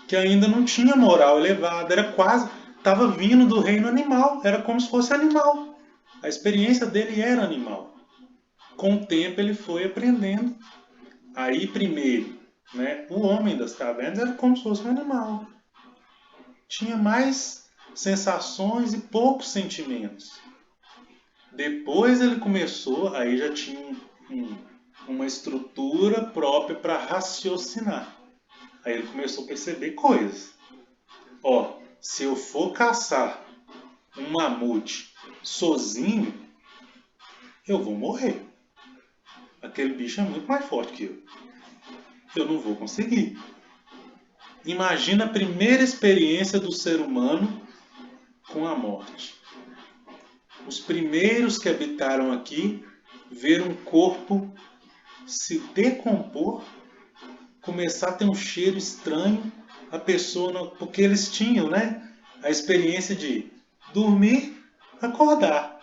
que ainda não tinha moral elevada, era quase, estava vindo do reino animal, era como se fosse animal. A experiência dele era animal. Com o tempo ele foi aprendendo. Aí primeiro, né, o homem das cavernas era como se fosse um animal. Tinha mais sensações e poucos sentimentos. Depois ele começou, aí já tinha uma estrutura própria para raciocinar. Aí ele começou a perceber coisas. Ó, se eu for caçar um mamute sozinho, eu vou morrer. Aquele bicho é muito mais forte que eu. Eu não vou conseguir. Imagina a primeira experiência do ser humano com a morte. Os primeiros que habitaram aqui ver um corpo se decompor, começar a ter um cheiro estranho, a pessoa não, porque eles tinham, né, a experiência de dormir, acordar,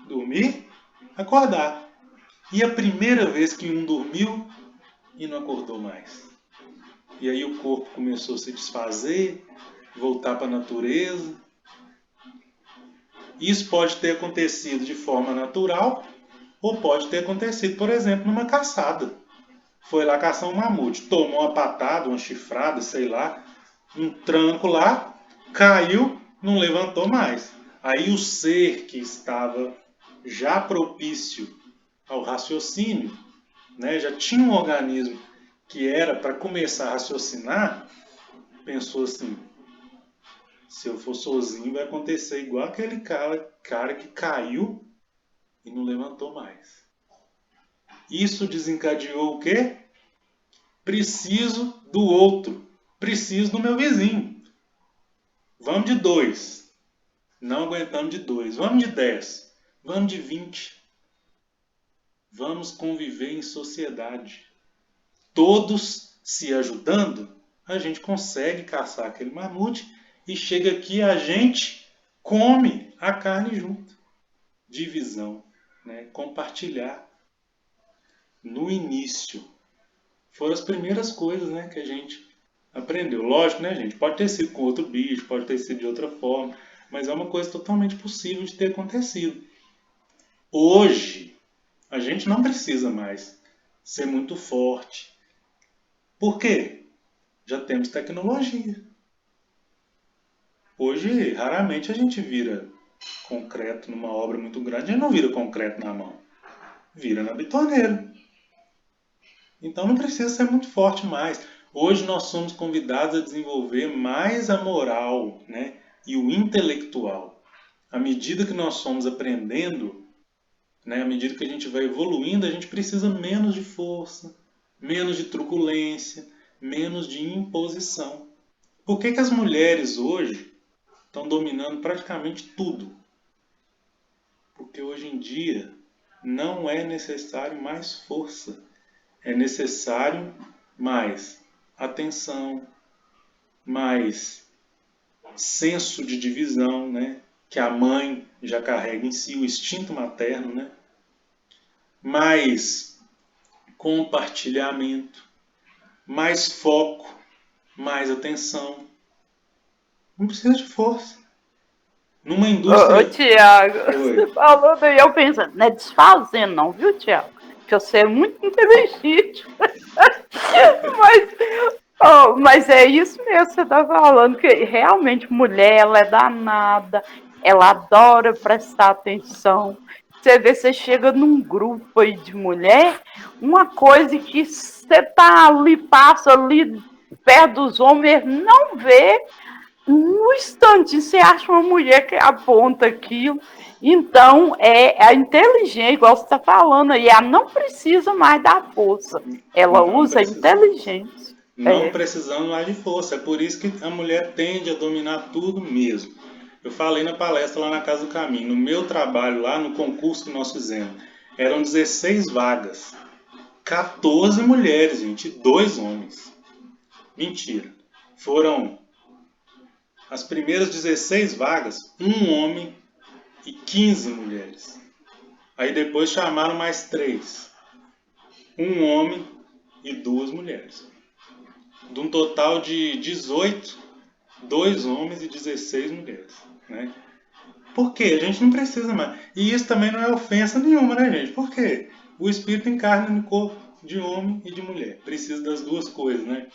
dormir, acordar. E a primeira vez que um dormiu e não acordou mais. E aí o corpo começou a se desfazer, voltar para a natureza. Isso pode ter acontecido de forma natural ou pode ter acontecido, por exemplo, numa caçada. Foi lá caçar um mamute, tomou uma patada, uma chifrada, sei lá, um tranco lá, caiu, não levantou mais. Aí o ser que estava já propício ao raciocínio, né, já tinha um organismo que era para começar a raciocinar, pensou assim: se eu for sozinho vai acontecer igual aquele cara que caiu e não levantou mais. Isso desencadeou o quê? Preciso do outro. Preciso do meu vizinho. Vamos de 2. Não aguentamos de 2. Vamos de 10. Vamos de 20. Vamos conviver em sociedade. Todos se ajudando, a gente consegue caçar aquele mamute e chega aqui a gente come a carne junto. Divisão, né? Compartilhar. No início, foram as primeiras coisas, né, que a gente aprendeu. Lógico, né, gente? Pode ter sido com outro bicho, pode ter sido de outra forma, mas é uma coisa totalmente possível de ter acontecido. Hoje, a gente não precisa mais ser muito forte. Por quê? já temos tecnologia. Hoje, raramente a gente vira concreto numa obra muito grande, a gente não vira concreto na mão, vira na bitoneira. Então não precisa ser muito forte mais. Hoje nós somos convidados a desenvolver mais a moral, né, e o intelectual. À medida que nós somos aprendendo, né, à medida que a gente vai evoluindo, a gente precisa menos de força, menos de truculência, menos de imposição. Por que as mulheres hoje estão dominando praticamente tudo? Porque hoje em dia não é necessário mais força, é necessário mais atenção, mais senso de divisão, né? Que a mãe já carrega em si, o instinto materno, né? Mais compartilhamento, mais foco, mais atenção. Não precisa de força. Numa indústria...
Tiago,
Oi.
você falou daí, eu pensando, não é desfazendo não, viu, Tiago? Que você é muito inteligente. Mas é isso mesmo que você está falando, que realmente mulher, ela é danada, ela adora prestar atenção. Você vê, você chega num grupo aí de mulher, uma coisa que você tá ali, passa ali perto dos homens, não vê, no instante você acha uma mulher que aponta aquilo. Então, é a inteligência, igual você está falando aí, ela não precisa mais da força, ela
Não
usa a
precisamos.
inteligência.
Não precisamos mais de força. É por isso que a mulher tende a dominar tudo mesmo. Eu falei na palestra lá na Casa do Caminho. No meu trabalho lá, no concurso que nós fizemos, eram 16 vagas. 14 mulheres, gente, e 2 homens. Mentira. Foram as primeiras 16 vagas, um homem e 15 mulheres. Aí depois chamaram mais 3. Um homem e 2 mulheres. De um total de 18, 2 homens e 16 mulheres. Né? Por quê? A gente não precisa mais. E isso também não é ofensa nenhuma, né, gente? Por quê? O espírito encarna no corpo de homem e de mulher. Precisa das duas coisas, né?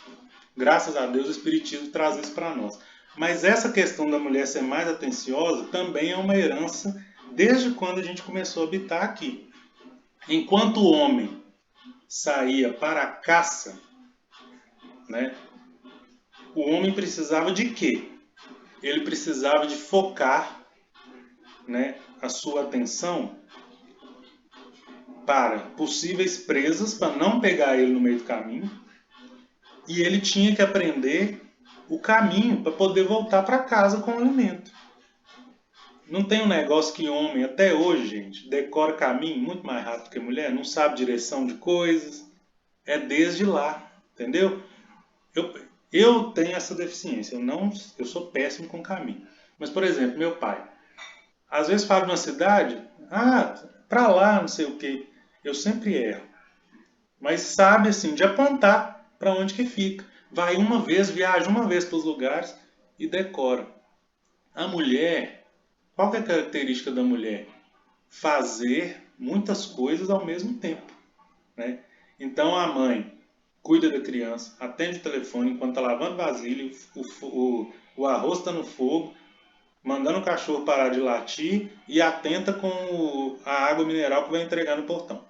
Graças a Deus o espiritismo traz isso para nós. Mas essa questão da mulher ser mais atenciosa também é uma herança desde quando a gente começou a habitar aqui. Enquanto o homem saía para a caça, né? O homem precisava de quê? Ele precisava de focar, né, a sua atenção para possíveis presas, para não pegar ele no meio do caminho, e ele tinha que aprender o caminho para poder voltar para casa com o alimento. Não tem um negócio que homem, até hoje, gente, decora caminho muito mais rápido que mulher, não sabe direção de coisas, é desde lá, entendeu? Eu tenho essa deficiência, eu sou péssimo com caminho. Mas, por exemplo, meu pai, às vezes fala de uma cidade, pra lá, não sei o quê. Eu sempre erro. Mas sabe, assim, de apontar para onde que fica. Vai uma vez, viaja uma vez para os lugares e decora. A mulher, qual que é a característica da mulher? Fazer muitas coisas ao mesmo tempo. Né? Então a mãe cuida da criança, atende o telefone enquanto está lavando vasilha, o arroz está no fogo, mandando o cachorro parar de latir e atenta com a água mineral que vai entregar no portão.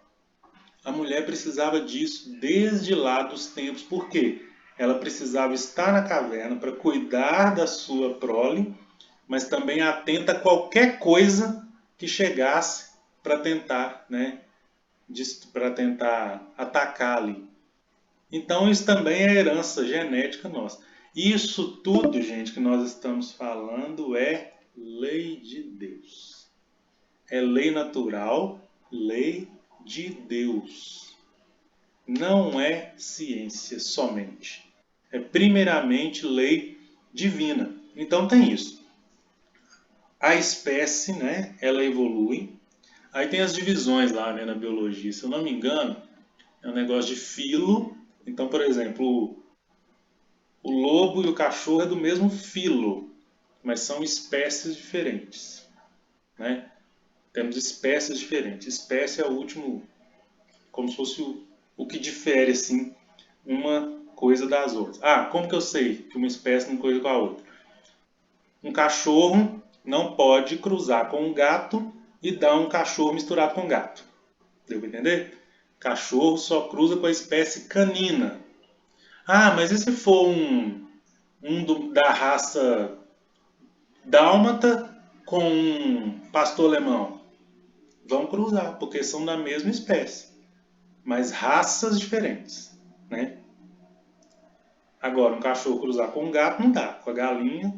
A mulher precisava disso desde lá dos tempos. Por quê? Ela precisava estar na caverna para cuidar da sua prole, mas também atenta a qualquer coisa que chegasse para tentar, né, para tentar atacar ali. Então isso também é herança genética nossa. Isso tudo, gente, que nós estamos falando é lei de Deus. É lei natural, lei de Deus. Não é ciência somente. É primeiramente lei divina. Então tem isso. A espécie, né, ela evolui. Aí tem as divisões lá, né, na biologia. Se eu não me engano, é um negócio de filo. Então, por exemplo, o lobo e o cachorro é do mesmo filo, mas são espécies diferentes. Né? Temos espécies diferentes. Espécie é o último, como se fosse o que difere assim, uma coisa das outras. Ah, como que eu sei que uma espécie não coisa com a outra? Um cachorro não pode cruzar com um gato e dar um cachorro misturado com gato. Deu para entender? Cachorro só cruza com a espécie canina. Ah, mas e se for da raça dálmata com um pastor alemão? Vão cruzar, porque são da mesma espécie, mas raças diferentes, né? Agora, um cachorro cruzar com um gato não dá. Com a galinha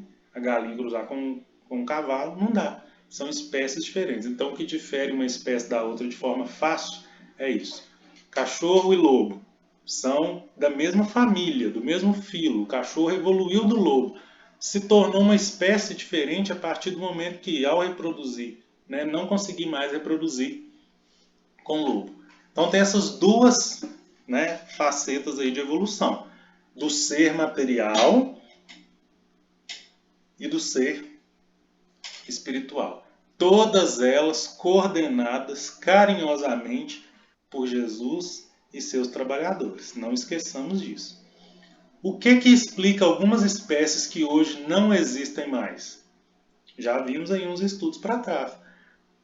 cruzar com um cavalo não dá. São espécies diferentes. Então, o que difere uma espécie da outra de forma fácil é isso. Cachorro e lobo são da mesma família, do mesmo filo. O cachorro evoluiu do lobo. Se tornou uma espécie diferente a partir do momento que, ao reproduzir, né, não conseguir mais reproduzir com o lobo. Então, tem essas duas, né, facetas aí de evolução. Do ser material e do ser espiritual. Todas elas coordenadas carinhosamente por Jesus e seus trabalhadores. Não esqueçamos disso. O que explica algumas espécies que hoje não existem mais? Já vimos aí uns estudos para trás.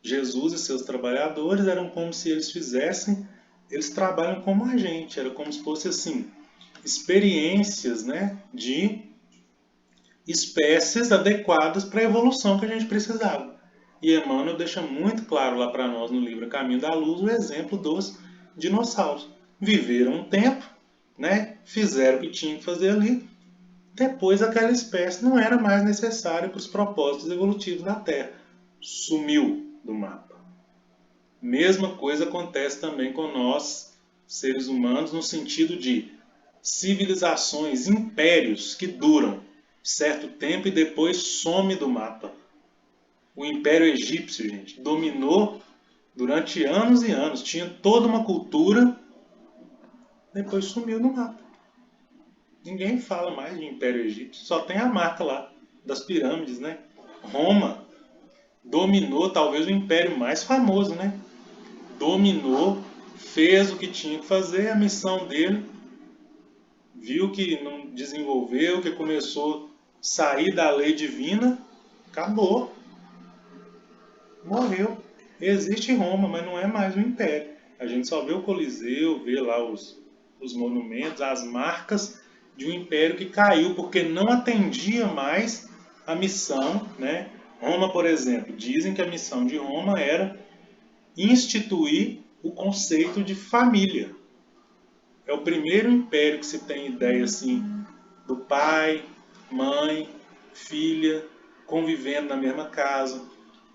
Jesus e seus trabalhadores eram como se eles trabalham como a gente, era como se fosse assim, experiências, né, de espécies adequadas para a evolução que a gente precisava. E Emmanuel deixa muito claro lá para nós no livro Caminho da Luz o exemplo dos dinossauros. Viveram um tempo, né, fizeram o que tinham que fazer ali, depois aquela espécie não era mais necessária para os propósitos evolutivos da Terra. Sumiu do mapa. Mesma coisa acontece também com nós, seres humanos, no sentido de civilizações, impérios que duram certo tempo e depois some do mapa. O Império Egípcio, gente, dominou durante anos e anos, tinha toda uma cultura, depois sumiu do mapa. Ninguém fala mais de Império Egípcio, só tem a marca lá das pirâmides, né? Roma dominou talvez o império mais famoso, né? Dominou, fez o que tinha que fazer, a missão dele, viu que não desenvolveu, que começou a sair da lei divina, acabou. Morreu. Existe Roma, mas não é mais um império. A gente só vê o Coliseu, vê lá os monumentos, as marcas de um império que caiu porque não atendia mais a missão, né? Roma, por exemplo, dizem que a missão de Roma era instituir o conceito de família. É o primeiro império que se tem ideia assim do pai, mãe, filha, convivendo na mesma casa,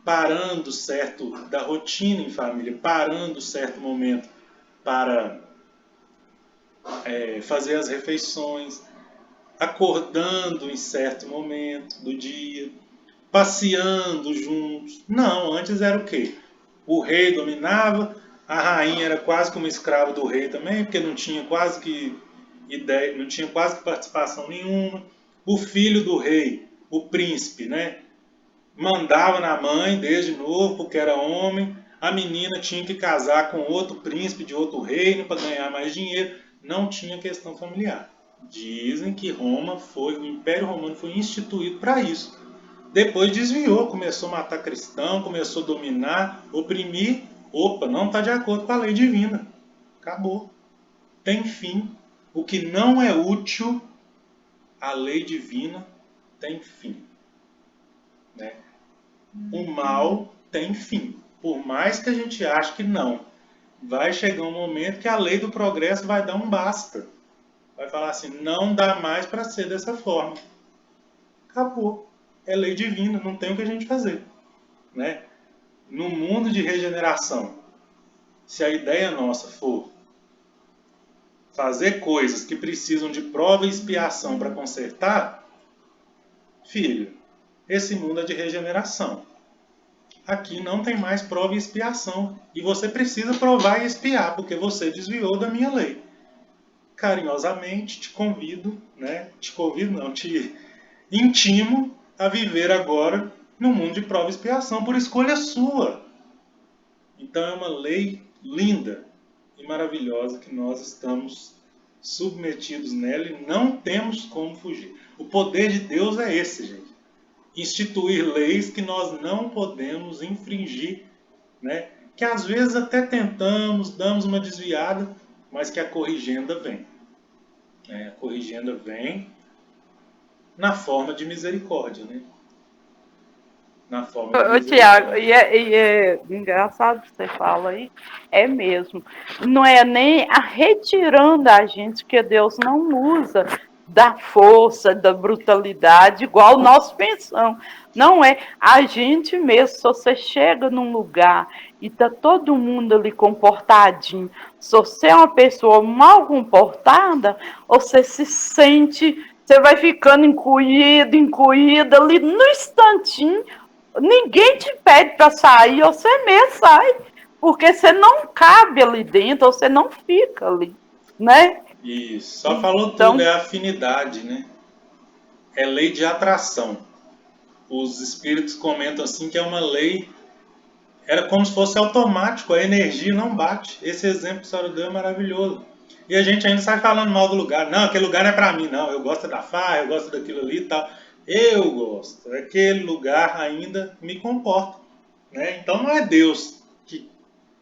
parando certo da rotina em família, parando certo momento para fazer as refeições, acordando em certo momento do dia, passeando juntos. Não, antes era o quê? O rei dominava, a rainha era quase como escrava do rei também, porque não tinha quase que ideia, não tinha quase que participação nenhuma. O filho do rei, o príncipe, né, mandava na mãe desde novo, porque era homem. A menina tinha que casar com outro príncipe de outro reino para ganhar mais dinheiro. Não tinha questão familiar. Dizem que o Império Romano foi instituído para isso. Depois desviou, começou a matar cristão, começou a dominar, oprimir. Opa, não está de acordo com a lei divina. Acabou. Tem fim. O que não é útil, a lei divina tem fim. Né? O mal tem fim. Por mais que a gente ache que não. Vai chegar um momento que a lei do progresso vai dar um basta. Vai falar assim, não dá mais para ser dessa forma. Acabou. É lei divina, não tem o que a gente fazer. Né? No mundo de regeneração, se a ideia nossa for fazer coisas que precisam de prova e expiação para consertar, filho, esse mundo é de regeneração. Aqui não tem mais prova e expiação. E você precisa provar e expiar, porque você desviou da minha lei. Carinhosamente te convido, né? Te intimo a viver agora no mundo de prova e expiação por escolha sua. Então é uma lei linda e maravilhosa que nós estamos submetidos nela e não temos como fugir. O poder de Deus é esse, gente. Instituir leis que nós não podemos infringir, né? Que às vezes até tentamos, damos uma desviada, mas que a corrigenda vem. A corrigenda vem na forma de misericórdia, né? Na forma de misericórdia.
Tiago, e é engraçado que você fala aí, é mesmo. Não é nem a retirando a gente, que Deus não usa da força, da brutalidade, igual nós pensamos. Não é a gente mesmo. Se você chega num lugar e tá todo mundo ali comportadinho, se você é uma pessoa mal comportada, você se sente, você vai ficando encolhida ali no instantinho. Ninguém te pede para sair, você mesmo sai, porque você não cabe ali dentro, você não fica ali, né?
Isso, só falou tudo, é afinidade, né? É lei de atração. Os espíritos comentam assim que é uma lei, era como se fosse automático, a energia não bate. Esse exemplo que a senhora deu é maravilhoso. E a gente ainda sai falando mal do lugar. Não, aquele lugar não é para mim, não. Eu gosto da farra, eu gosto daquilo ali e tal. Eu gosto. Aquele lugar ainda me comporta, né? Então não é Deus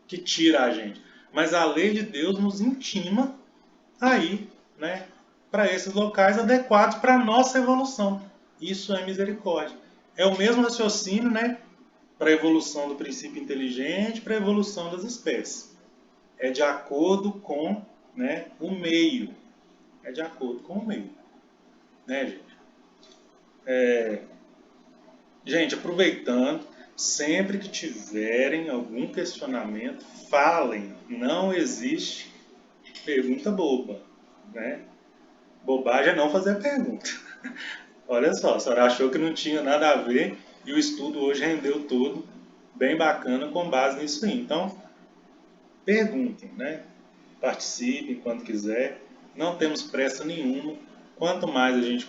que tira a gente, mas a lei de Deus nos intima aí, né, para esses locais adequados para a nossa evolução. Isso é misericórdia. É o mesmo raciocínio, né, para a evolução do princípio inteligente, para a evolução das espécies. É de acordo com, né, o meio. É de acordo com o meio. Né, gente? Gente, aproveitando, sempre que tiverem algum questionamento, falem. Não existe pergunta boba, né? Bobagem é não fazer a pergunta. Olha só, a senhora achou que não tinha nada a ver e o estudo hoje rendeu todo bem bacana com base nisso aí. Então, perguntem, né? Participem quando quiser. Não temos pressa nenhuma. Quanto mais a gente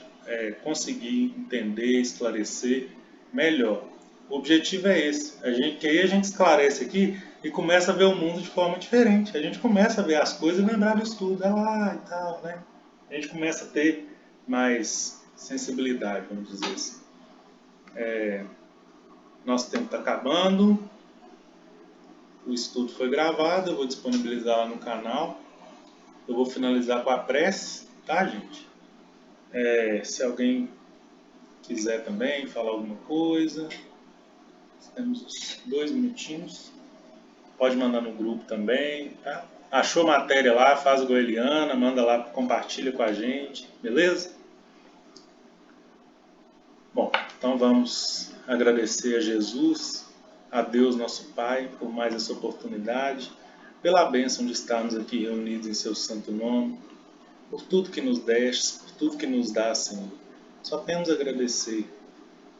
conseguir entender, esclarecer, melhor. O objetivo é esse. Que aí a gente esclarece aqui e começa a ver o mundo de forma diferente. A gente começa a ver as coisas e lembrar do estudo. E tal, né? A gente começa a ter mais sensibilidade, vamos dizer assim. Nosso tempo está acabando. O estudo foi gravado, eu vou disponibilizar lá no canal. Eu vou finalizar com a prece, tá, gente? Se alguém quiser também falar alguma coisa, temos uns 2 minutinhos. Pode mandar no grupo também, tá? Achou matéria lá, faz o Goeliana, manda lá, compartilha com a gente, beleza? Bom, então vamos agradecer a Jesus, a Deus nosso Pai, por mais essa oportunidade, pela bênção de estarmos aqui reunidos em seu santo nome, por tudo que nos deste, por tudo que nos dá, Senhor. Só temos a agradecer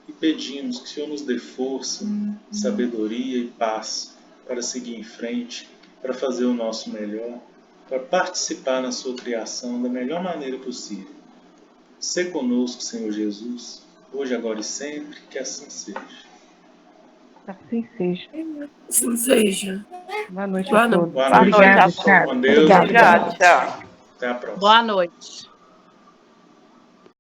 e pedimos que o Senhor nos dê força, sabedoria e paz para seguir em frente, para fazer o nosso melhor, para participar na sua criação da melhor maneira possível. Sê conosco, Senhor Jesus, hoje, agora e sempre, que assim seja.
Assim seja.
Assim seja.
Boa noite
Boa
a todos.
Boa noite.
Obrigada,
a
Thiago.
Com Deus.
Obrigada.
Obrigada, tchau.
Até a próxima.
Boa noite.